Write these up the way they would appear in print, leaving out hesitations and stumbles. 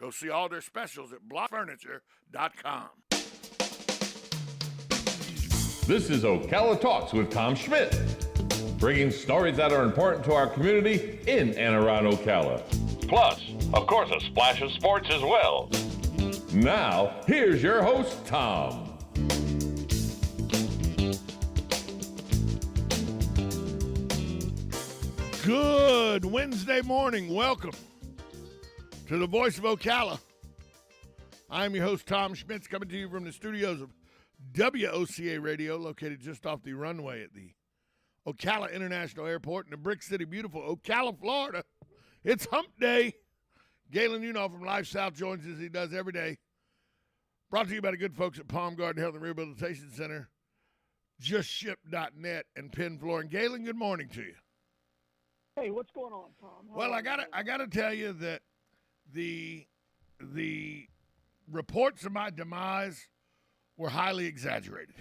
Go see all their specials at blockfurniture.com. This is Ocala Talks with Tom Schmidt, bringing stories that are important to our community in and around Ocala. Plus, of course, a splash of sports as well. Now, here's your host, Tom. Good Wednesday morning. Welcome to the Voice of Ocala. I'm your host, Tom Schmitz, coming to you from the studios of WOCA Radio, located just off the runway at the Ocala International Airport in the Brick City, beautiful Ocala, Florida. It's hump day. Galen Unoff from Life South joins us as he does every day. Brought to you by the good folks at Palm Garden Health and Rehabilitation Center, JustShip.net, and Penn Flooring. Galen, good morning to you. Hey, what's going on, Tom? Well, I gotta tell you that the reports of my demise were highly exaggerated.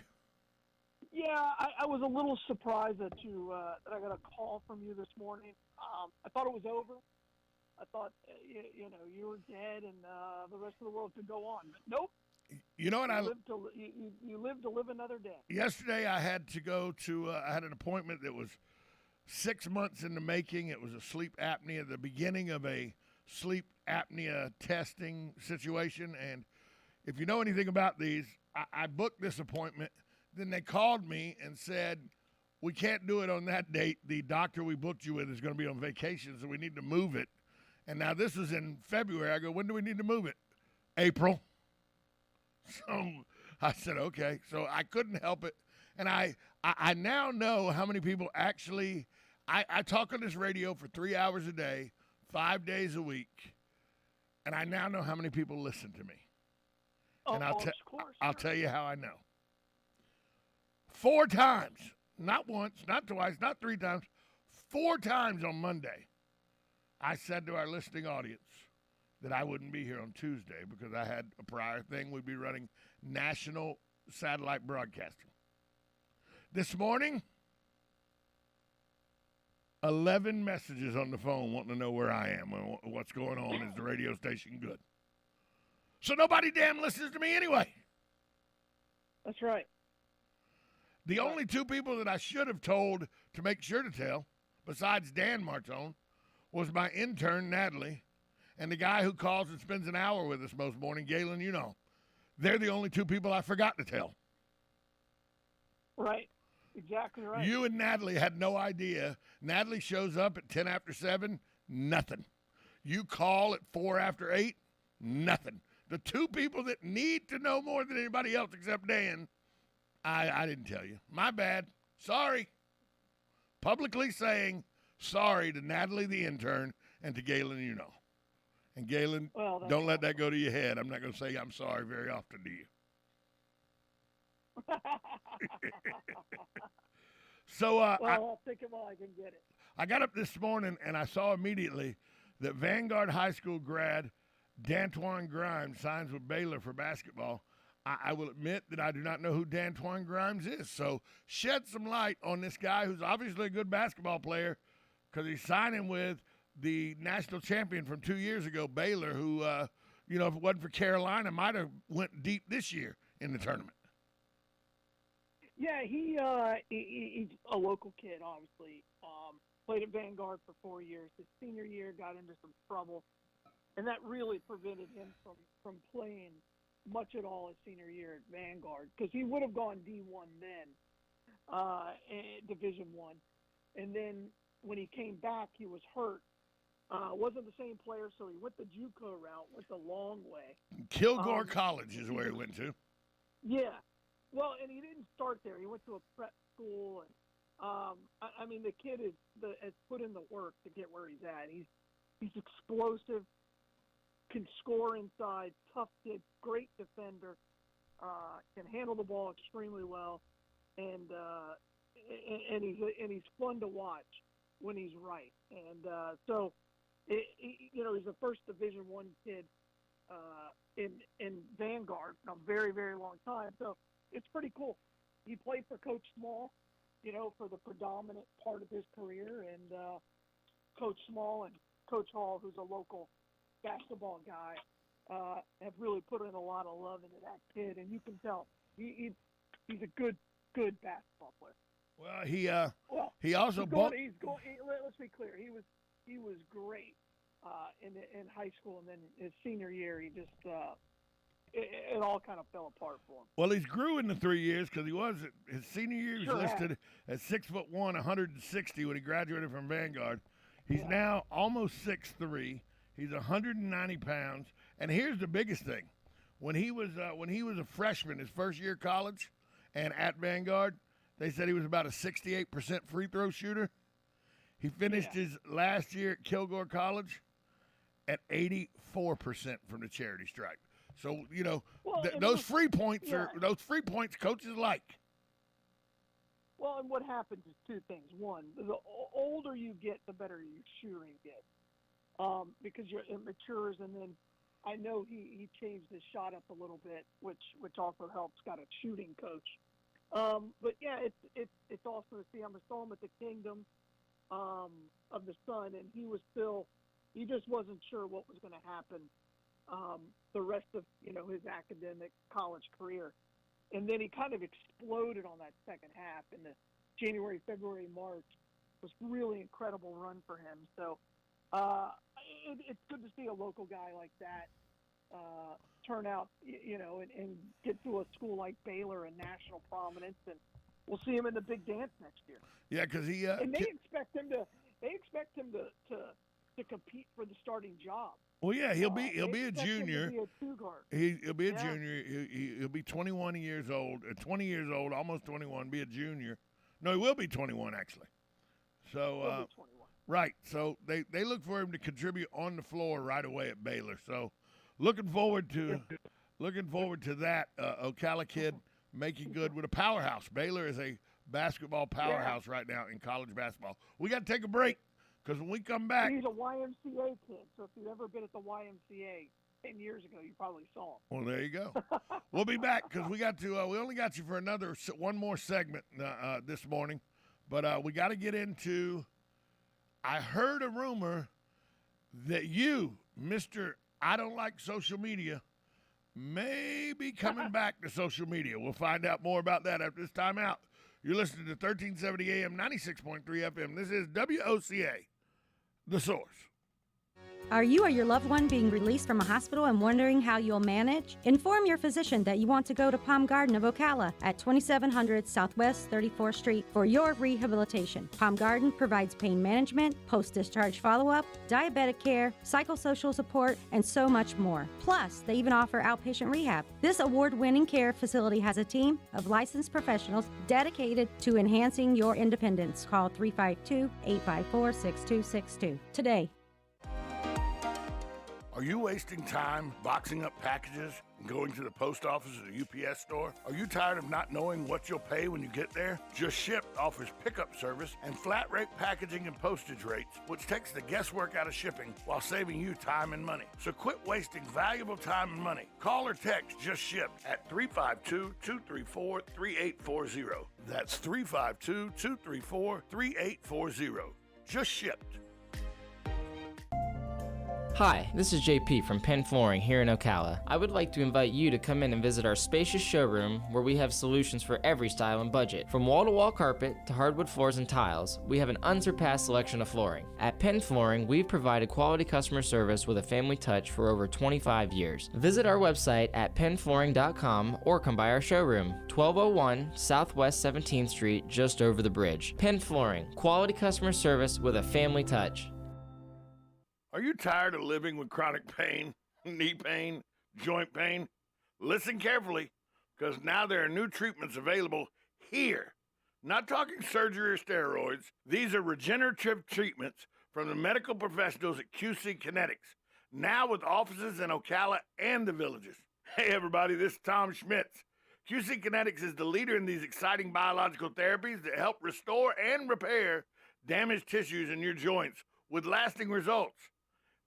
Yeah, I was a little surprised that that I got a call from you this morning. I thought it was over. I thought you were dead and the rest of the world could go on. But nope. You know what? You lived to live another day. Yesterday, I had to go to. I had an appointment that was 6 months in the making. It was a sleep apnea, the beginning of a sleep apnea testing situation. And if you know anything about these, I booked this appointment. Then they called me and said, we can't do it on that date. The doctor we booked you with is going to be on vacation, so we need to move it. And now this is in February. I go, when do we need to move it? April. So I said, okay. So I couldn't help it. And I now know how many people actually I talk on this radio for 3 hours a day, 5 days a week, and I now know how many people listen to me. And I'll tell you how I know. 4 times, not once, not twice, not 3 times, 4 times on Monday, I said to our listening audience that I wouldn't be here on Tuesday because I had a prior thing. We'd be running national satellite broadcasting. This morning, 11 messages on the phone wanting to know where I am and what's going on. Is the radio station good? So nobody damn listens to me anyway. That's right. The only 2 people that I should have told to make sure to tell, besides Dan Martone, was my intern, Natalie, and the guy who calls and spends an hour with us most morning, Galen, you know. They're the only 2 people I forgot to tell. Right. Exactly right. You and Natalie had no idea. Natalie shows up at 10 after 7, nothing. You call at 4 after 8, nothing. The 2 people that need to know more than anybody else except Dan, I didn't tell you. My bad. Sorry. Publicly saying sorry to Natalie the intern and to Galen, you know. And Galen, don't let that go to your head. I'm not going to say I'm sorry very often to you. So I'll take it while I can get it. I got up this morning and I saw immediately that Vanguard High School grad D'Antoine Grimes signs with Baylor for basketball. I will admit that I do not know who D'Antoine Grimes is. So shed some light on this guy who's obviously a good basketball player because he's signing with the national champion from 2 years ago, Baylor, who, if it wasn't for Carolina, might have went deep this year in the tournament. Yeah, he's a local kid, obviously. Played at Vanguard for 4 years. His senior year got into some trouble, and that really prevented him from playing much at all his senior year at Vanguard because he would have gone D1 then, Division I. And then when he came back, he was hurt. Wasn't the same player, so he went the JUCO route, went the long way. Kilgore College is where he went to. Yeah. Well, and he didn't start there. He went to a prep school, and the kid has put in the work to get where he's at. He's explosive, can score inside, tough kid, great defender, can handle the ball extremely well, and he's fun to watch when he's right. And he's a first Division I kid in Vanguard for a very, very long time. So it's pretty cool. He played for Coach Small, for the predominant part of his career, and Coach Small and Coach Hall, who's a local basketball guy, have really put in a lot of love into that kid, and you can tell he's a good basketball player. Well, he also let's be clear. He was great in high school, and then his senior year, he just it all kind of fell apart for him. Well, he's grew in the 3 years because his senior year he was listed at 6'1", 160 when he graduated from Vanguard. He's now almost 6'3". He's 190 pounds, and here's the biggest thing: when he was a freshman, his first year of college, and at Vanguard, they said he was about a 68% free throw shooter. He finished his last year at Kilgore College at 84% from the charity stripe. So those free points coaches like. Well, and what happens is two things. One, the older you get, the better your shooting gets, because it matures. And then I know he changed his shot up a little bit, which also helps. Got a shooting coach. But yeah, it's awesome to see him. I saw him at the Kingdom of the Sun, and he just wasn't sure what was going to happen the rest of his academic college career. And then he kind of exploded on that second half in the January, February, March. It was really incredible run for him. So it's good to see a local guy like that turn out, and get to a school like Baylor and national prominence. And we'll see him in the big dance next year. Yeah, because he and they expect him to compete for the starting job. Well, yeah, he'll be a junior. He'll be a Yeah. junior. He'll be 21 years old, 20 years old, almost 21. Be a junior. No, he will be 21 actually. So He'll be 21. right. So they look for him to contribute on the floor right away at Baylor. So looking forward to that Ocala kid making good with a powerhouse. Baylor is a basketball powerhouse right now in college basketball. We got to take a break. Because when we come back, he's a YMCA kid, so if you've ever been at the YMCA 10 years ago, you probably saw him. Well, there you go. We'll be back because we got to. We only got you for one more segment this morning, but we got to get into. I heard a rumor that you, Mister, I don't like social media, may be coming back to social media. We'll find out more about that after this time out. You're listening to 1370 AM, 96.3 FM. This is WOCA, The Source. Are you or your loved one being released from a hospital and wondering how you'll manage? Inform your physician that you want to go to Palm Garden of Ocala at 2700 Southwest 34th Street for your rehabilitation. Palm Garden provides pain management, post-discharge follow-up, diabetic care, psychosocial support, and so much more. Plus, they even offer outpatient rehab. This award-winning care facility has a team of licensed professionals dedicated to enhancing your independence. Call 352-854-6262 today. Are you wasting time boxing up packages and going to the post office or the UPS store? Are you tired of not knowing what you'll pay when you get there? Just Ship offers pickup service and flat rate packaging and postage rates, which takes the guesswork out of shipping while saving you time and money. So quit wasting valuable time and money. Call or text Just Ship at 352-234-3840. That's 352-234-3840. Just Shipped. Hi, this is JP from Penn Flooring here in Ocala. I would like to invite you to come in and visit our spacious showroom where we have solutions for every style and budget. From wall-to-wall carpet to hardwood floors and tiles, we have an unsurpassed selection of flooring. At Penn Flooring, we've provided quality customer service with a family touch for over 25 years. Visit our website at pennflooring.com or come by our showroom, 1201 Southwest 17th Street, just over the bridge. Penn Flooring, quality customer service with a family touch. Are you tired of living with chronic pain, knee pain, joint pain? Listen carefully, because now there are new treatments available here. Not talking surgery or steroids. These are regenerative treatments from the medical professionals at QC Kinetics, now with offices in Ocala and the Villages. Hey everybody, this is Tom Schmitz. QC Kinetics is the leader in these exciting biological therapies that help restore and repair damaged tissues in your joints with lasting results.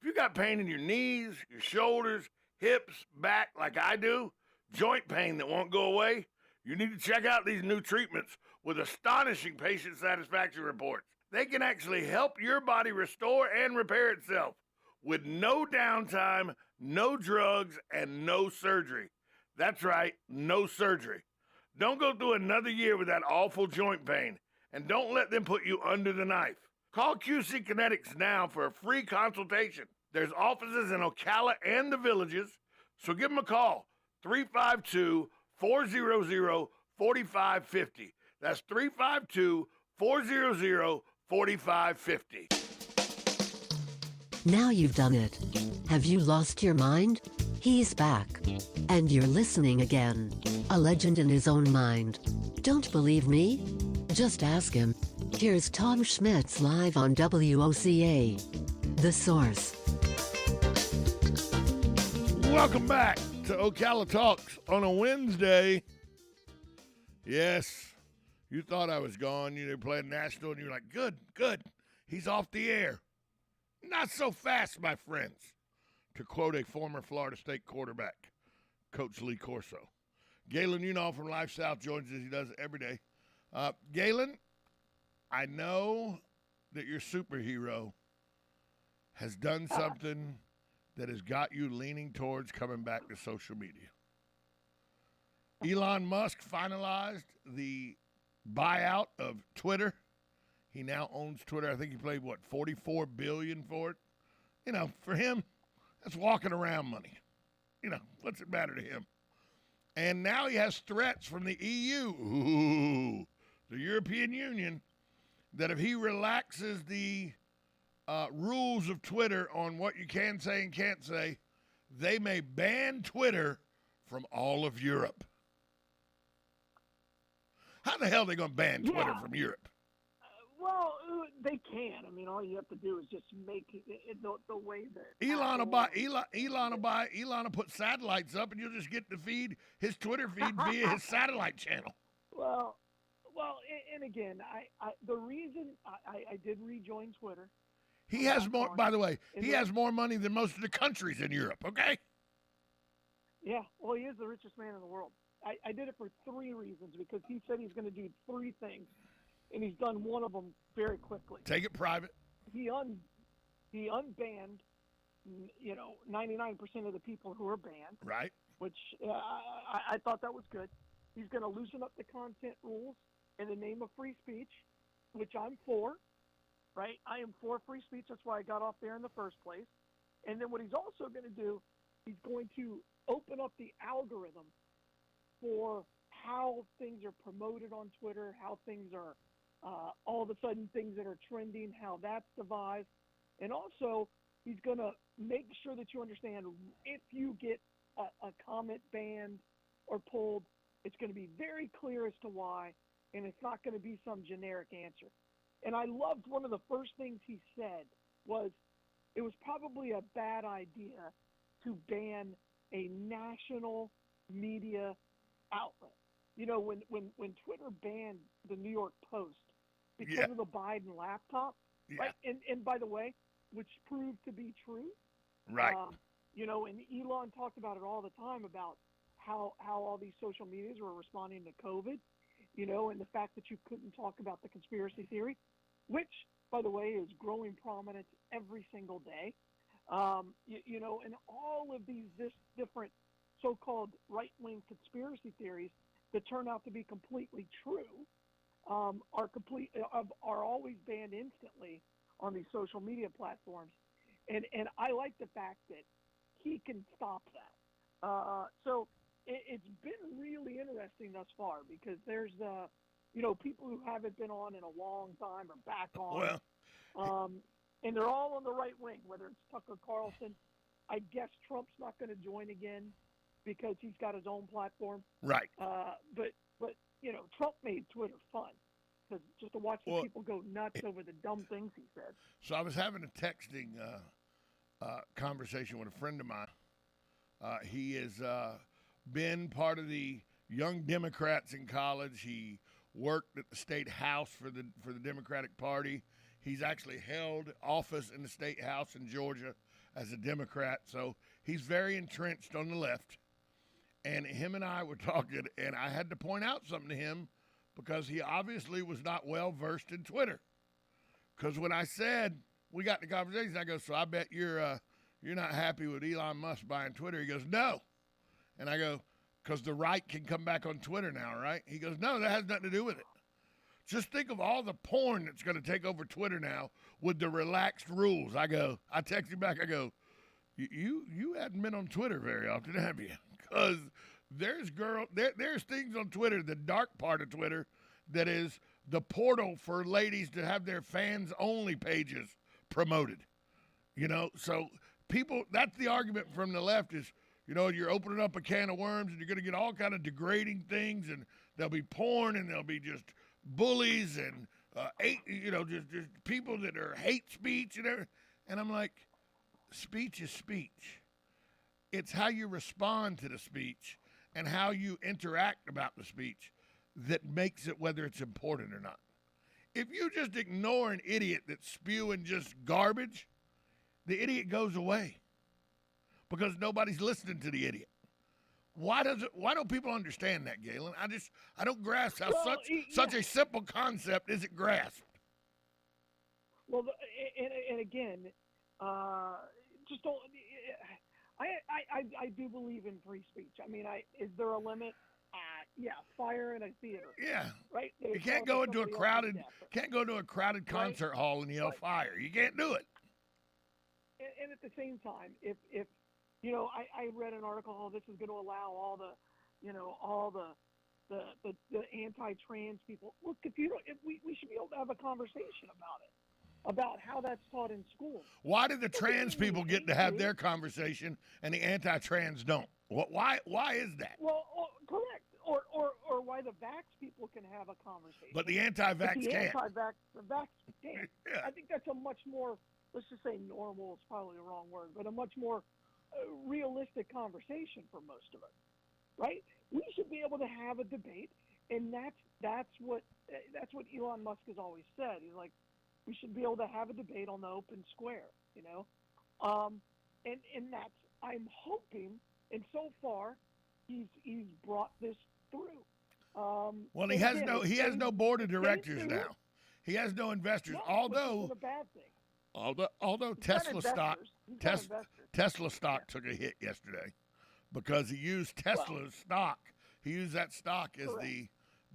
If you got pain in your knees, your shoulders, hips, back like I do, joint pain that won't go away, you need to check out these new treatments with astonishing patient satisfaction reports. They can actually help your body restore and repair itself with no downtime, no drugs, and no surgery. That's right, no surgery. Don't go through another year with that awful joint pain, and don't let them put you under the knife. Call QC Kinetics now for a free consultation. There's offices in Ocala and the Villages, so give them a call, 352-400-4550. That's 352-400-4550. Now you've done it. Have you lost your mind? He's back. And you're listening again. A legend in his own mind. Don't believe me? Just ask him. Here's Tom Schmitz live on WOCA. The Source. Welcome back to Ocala Talks on a Wednesday. Yes, you thought I was gone. You played national, and you're like, good. He's off the air. Not so fast, my friends, to quote a former Florida State quarterback, Coach Lee Corso. Galen Unall from Life South joins us. He does it every day. Galen, I know that your superhero has done something that has got you leaning towards coming back to social media. Elon Musk finalized the buyout of Twitter. He now owns Twitter. I think he paid, $44 billion for it? For him, that's walking around money. What's it matter to him? And now he has threats from the EU, the European Union, that if he relaxes the rules of Twitter on what you can say and can't say, they may ban Twitter from all of Europe. How the hell are they going to ban Twitter from Europe? Well, they can. I mean, all you have to do is just make it the way that Elon will put satellites up, and you'll just get to feed his Twitter feed via his satellite channel. Well, and again, the reason I did rejoin Twitter. He has more. By the way, he has more money than most of the countries in Europe. Okay. Yeah. Well, he is the richest man in the world. I did it for three reasons, because he said he's going to do three things, and he's done one of them very quickly. Take it private. He unbanned, 99% of the people who are banned. Right. Which I thought that was good. He's going to loosen up the content rules in the name of free speech, which I'm for. Right. I am for free speech. That's why I got off there in the first place. And then what he's also going to do, he's going to open up the algorithm for how things are promoted on Twitter, how things are all of a sudden things that are trending, how that's devised. And also, he's going to make sure that you understand if you get a comment banned or pulled, it's going to be very clear as to why, and it's not going to be some generic answer. And I loved one of the first things he said was it was probably a bad idea to ban a national media outlet. When Twitter banned the New York Post because of the Biden laptop, right? And by the way, which proved to be true. Right. And Elon talked about it all the time about how all these social medias were responding to COVID, and the fact that you couldn't talk about the conspiracy theory, which, by the way, is growing prominence every single day. And all of these different so-called right-wing conspiracy theories that turn out to be completely true are always banned instantly on these social media platforms. And I like the fact that he can stop that. So it's been really interesting thus far, because there's people who haven't been on in a long time are back on. Well, and they're all on the right wing, whether it's Tucker Carlson. I guess Trump's not going to join again because he's got his own platform. Right. But Trump made Twitter fun, because just to watch the people go nuts over the dumb things he said. So I was having a texting conversation with a friend of mine. He has been part of the Young Democrats in college. He worked at the state house for the Democratic Party. He's actually held office in the state house in Georgia as a Democrat. So he's very entrenched on the left. And him and I were talking, and I had to point out something to him because he obviously was not well versed in Twitter. Because when I said, we got in the conversation, I go, so I bet you're you're not happy with Elon Musk buying Twitter. He goes, no. And I go, because the right can come back on Twitter now, right? He goes, no, that has nothing to do with it. Just think of all the porn that's going to take over Twitter now with the relaxed rules. I text him back, I go, you hadn't been on Twitter very often, have you? Because there's things on Twitter, the dark part of Twitter, that is the portal for ladies to have their fans-only pages promoted. So people, that's the argument from the left is, you're opening up a can of worms and you're going to get all kind of degrading things, and there'll be porn and there'll be just bullies and just people that are hate speech and everything. And I'm like, speech is speech. It's how you respond to the speech and how you interact about the speech that makes it whether it's important or not. If you just ignore an idiot that's spewing just garbage, the idiot goes away because nobody's listening to the idiot. Why don't people understand that, Galen? I don't grasp how such a simple concept isn't grasped. Well, and again, just don't. I do believe in free speech. I mean, is there a limit? Yeah, fire in a theater. Yeah, right. You can't go into a crowded concert hall and yell fire. You can't do it. And at the same time, if I read an article, this is going to allow all the anti-trans people. Look, if we should be able to have a conversation about how that's taught in school. Why do the trans people get to have their conversation and the anti-trans don't? Why is that? Well, correct. Or why the vax people can have a conversation. But the anti-vax can't. The vax can't. Yeah. I think that's a much more, let's just say normal is probably the wrong word, but a much more realistic conversation for most of us, right? We should be able to have a debate, and that's what Elon Musk has always said. He's like, we should be able to have a debate on the open square, and that's, I'm hoping, and so far he's brought this through. Well, he has no board of directors now. He has no investors. Although a bad thing. Although Tesla stock took a hit yesterday because he used Tesla's stock. He used that stock as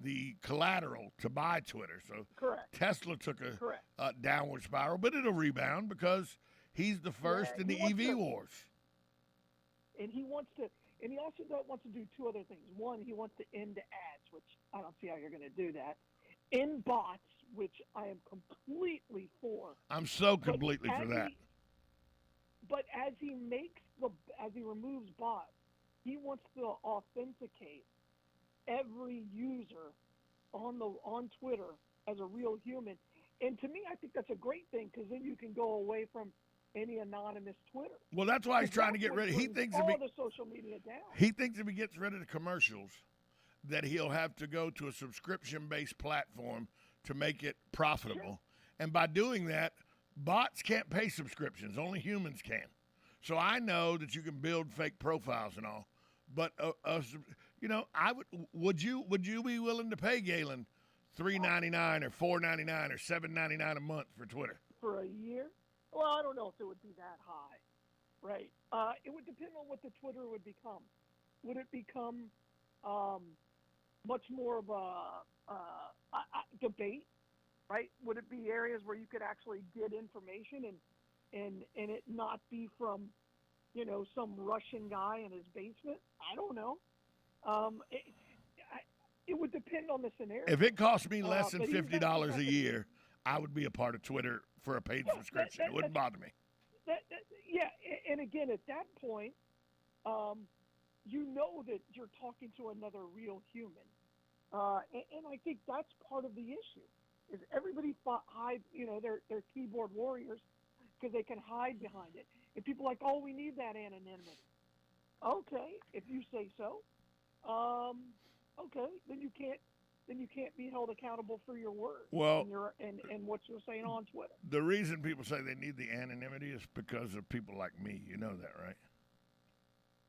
the collateral to buy Twitter. So Tesla took a downward spiral, but it'll rebound because he's the first in the EV wars. And he also wants to do two other things. One, he wants to end ads, which I don't see how you're going to do that. End bots, which I am completely for. I'm so completely for that. But as he removes bots, he wants to authenticate every user on Twitter as a real human. And to me, I think that's a great thing because then you can go away from any anonymous Twitter. Well, that's why he's trying to get rid of. He thinks the social media down. He thinks if he gets rid of the commercials, that he'll have to go to a subscription-based platform to make it profitable. Sure. And by doing that, bots can't pay subscriptions. Only humans can. So I know that you can build fake profiles and all, but would you be willing to pay Galen $3.99 or $4.99 or $7.99 a month for Twitter for a year? Well, I don't know if it would be that high, right? It would depend on what the Twitter would become. Would it become much more of a debate, right? Would it be areas where you could actually get information and it not be from, some Russian guy in his basement? I don't know. It would depend on the scenario. If it cost me less than $50 a year, I would be a part of Twitter for a paid subscription. It wouldn't bother me. And again, at that point, that you're talking to another real human. And I think that's part of the issue, is everybody hides, they're keyboard warriors because they can hide behind it. And people are like, oh, we need that anonymity. Okay, if you say so. Okay, then you can't be held accountable for your words and what you're saying on Twitter. The reason people say they need the anonymity is because of people like me. You know that, right?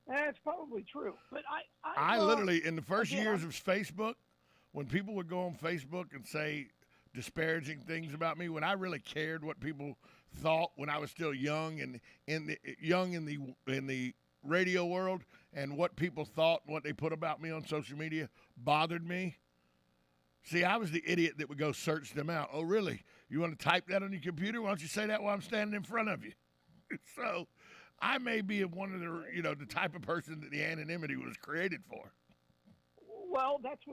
That's probably true. But I literally, in the first years of Facebook, when people would go on Facebook and say disparaging things about me when I really cared what people thought when I was still young and in the radio world, and what people thought and what they put about me on social media bothered me. See, I was the idiot that would go search them out. Oh, really? You want to type that on your computer? Why don't you say that while I'm standing in front of you? So I may be one of the type of person that the anonymity was created for. Well, that's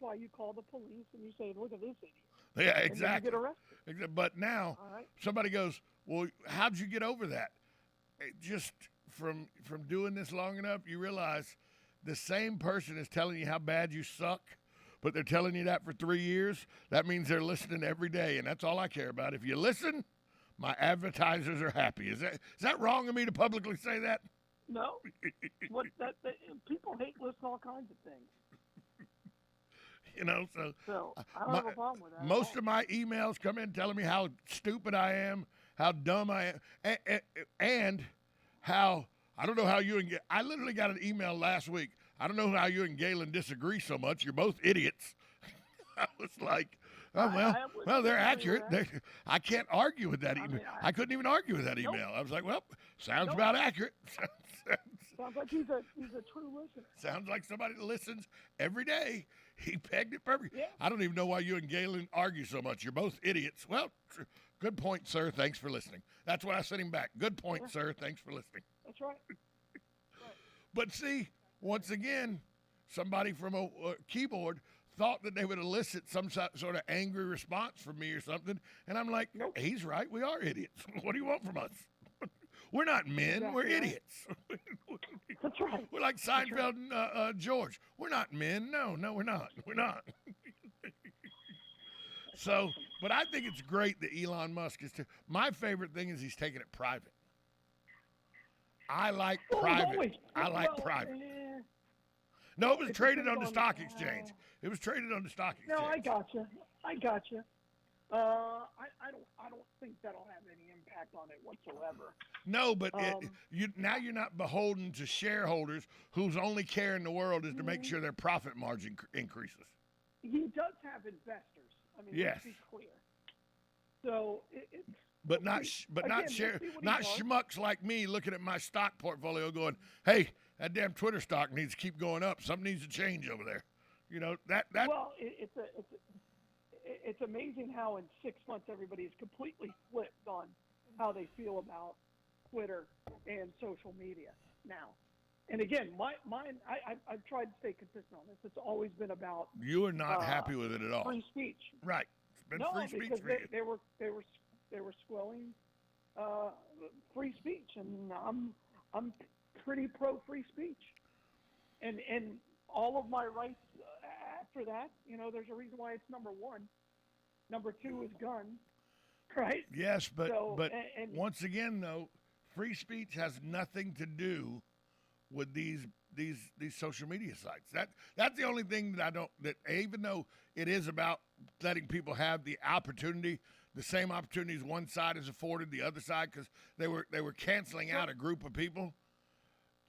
why you call the police and you say, "Look at this idiot." Yeah, And then exactly. you get arrested. But now All right. somebody goes, "Well, how'd you get over that?" Just from doing this long enough, you realize the same person is telling you how bad you suck, but they're telling you that for 3 years. That means they're listening every day, and that's all I care about. If you listen, my advertisers are happy. Is that wrong of me to publicly say that? No. People hate listening to all kinds of things. So I don't have a problem with that. most of my emails come in telling me how stupid I am, how dumb I am, and how I don't know how you and I literally got an email last week. I don't know how you and Galen disagree so much. You're both idiots. I was like, oh, well, they're accurate. I can't argue with that email. I couldn't even argue with that email. I was like, well, sounds about accurate. Sounds like he's a true listener. Sounds like somebody that listens every day. He pegged it perfect. Yeah. I don't even know why you and Galen argue so much. You're both idiots. Well, good point, sir. Thanks for listening. That's what I sent him back. Good point, sir. Thanks for listening. That's right. But see, once again, somebody from a keyboard thought that they would elicit some sort of angry response from me or something. And I'm like, Nope. He's right. We are idiots. What do you want from us? We're not men. Exactly We're right. idiots. That's right. We're like Seinfeld and George. We're not men. No, we're not. We're not. So, but I think it's great that Elon Musk is. My favorite thing is he's taking it private. I like private. I like private. No, it was traded on the stock exchange. It was traded on the stock exchange. No, I gotcha. I don't think that'll have any impact on it whatsoever. No, but now you're not beholden to shareholders whose only care in the world is to make sure their profit margin increases. He does have investors. I mean, Yes. let's be clear. So it's. But not schmucks like me looking at my stock portfolio going, hey, that damn Twitter stock needs to keep going up. Something needs to change over there. You know, that. Well, it's amazing how in 6 months everybody's completely flipped on how they feel about Twitter and social media now. And again, I've tried to stay consistent on this. It's always been about. You are not happy with it at all. Free speech. Right. It's been free speech because for you. they were squelling free speech, and I'm pretty pro free speech, and all of my rights after that, there's a reason why it's number one. Number two is guns, right? Yes, but and once again though, free speech has nothing to do with these social media sites. That's the only thing that even though it is about letting people have the opportunity, the same opportunities one side has afforded the other side, because they were canceling out a group of people.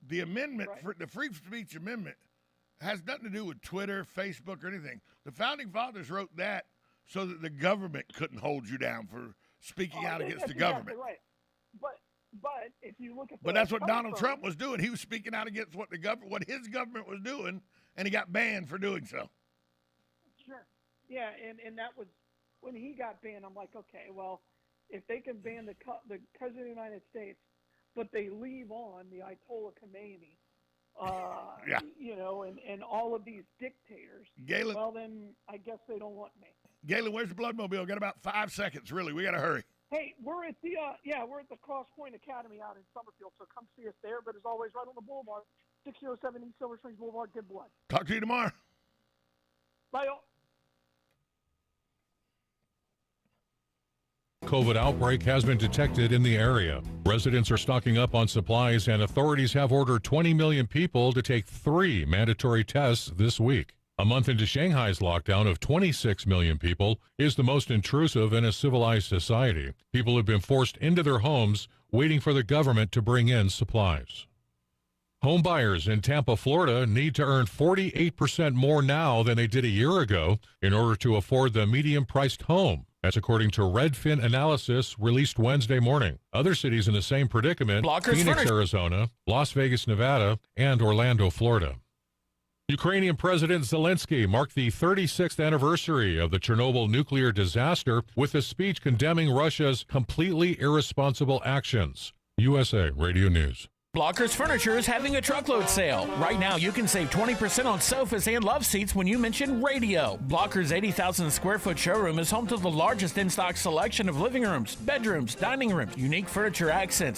The amendment, the free speech amendment, has nothing to do with Twitter, Facebook, or anything. The founding fathers wrote that so that the government couldn't hold you down for speaking out against the government. Exactly right. But if you look at that's what Donald Trump was doing. He was speaking out against what his government was doing, and he got banned for doing so. Sure. Yeah, and that was when he got banned. I'm like, okay, well, if they can ban the president of the United States, but they leave on the Ayatollah Khomeini, and all of these dictators, Galen, well, then I guess they don't want me. Galen, where's the Bloodmobile? Got about 5 seconds, really. We got to hurry. Hey, we're at the Cross Point Academy out in Summerfield, so come see us there. But as always, right on the boulevard, 607 East Silver Springs Boulevard. Good blood. Talk to you tomorrow. Bye, all. COVID outbreak has been detected in the area. Residents are stocking up on supplies, and authorities have ordered 20 million people to take 3 mandatory tests this week. A month into Shanghai's lockdown of 26 million people is the most intrusive in a civilized society. People have been forced into their homes, waiting for the government to bring in supplies. Home buyers in Tampa, Florida need to earn 48% more now than they did a year ago in order to afford the medium-priced home. That's according to Redfin analysis released Wednesday morning. Other cities in the same predicament, Phoenix, Arizona, Las Vegas, Nevada, and Orlando, Florida. Ukrainian President Zelensky marked the 36th anniversary of the Chernobyl nuclear disaster with a speech condemning Russia's completely irresponsible actions. USA Radio News. Blockers Furniture is having a truckload sale. Right now, you can save 20% on sofas and love seats when you mention radio. Blockers' 80,000 square foot showroom is home to the largest in-stock selection of living rooms, bedrooms, dining rooms, unique furniture accents,